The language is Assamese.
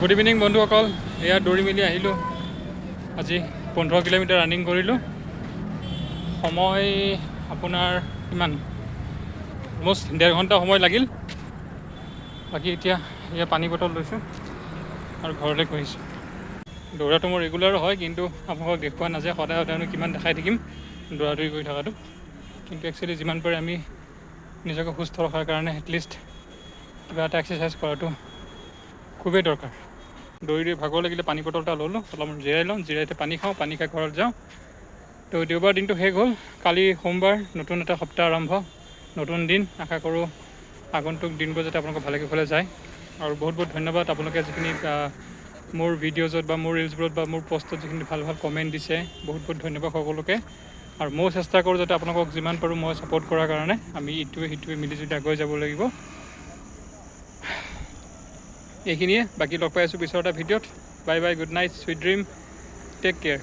গুড ইভিনিং বন্ধুসকল, এয়া দৌৰি মেলি আহিলোঁ। আজি 15 কিলোমিটাৰ ৰানিং কৰিলোঁ। সময় আপোনাৰ কিমান, অলমষ্ট 1.5 ঘণ্টা সময় লাগিল। বাকী এতিয়া এয়া পানী বটল লৈছোঁ আৰু ঘৰলৈ গৈ আহিছোঁ। দৌৰাটো মোৰ ৰেগুলাৰ হয়, কিন্তু আপোনালোকক দেখুওৱা নাযায়। সদায় সদায়নো কিমান দেখাই থাকিম দৌৰা দৌৰি কৰি থকাটো। কিন্তু একচুৱেলি যিমান পাৰে আমি নিজকে সুস্থ ৰখাৰ কাৰণে এটলিষ্ট কিবা এটা এক্সাৰচাইজ কৰাটো খুবেই দৰকাৰ। দৌৰি ভাগৰ লাগিলে পানী বটল এটা ল'লোঁ, অলপমান জিৰাই লওঁ, জিৰাই পানী খাওঁ, পানী খাই ঘৰত যাওঁ। তো দেওবাৰ দিনটো শেষ হ'ল, কালি সোমবাৰ, নতুন এটা সপ্তাহ আৰম্ভ, নতুন দিন। আশা কৰোঁ আগন্তুক দিনবোৰ যাতে আপোনালোকৰ ভালে কুশলে যায়। আৰু বহুত বহুত ধন্যবাদ আপোনালোকে যিখিনি মোৰ ভিডিঅ'জত বা মোৰ ৰিলছবোৰত বা মোৰ পষ্টত যিখিনি ভাল ভাল কমেণ্ট দিছে, বহুত বহুত ধন্যবাদ সকলোকে। আৰু ময়ো চেষ্টা কৰোঁ যাতে আপোনালোকক যিমান পাৰোঁ মই ছাপোৰ্ট কৰাৰ কাৰণে। আমি ইটোৱে সিটোৱে মিলি যদি আগুৱাই যাব লাগিব। এইখিনিয়ে, বাকী লগ পাই আছোঁ পিছৰ এটা ভিডিঅ'ত। Bye bye, good night, sweet dream, take care.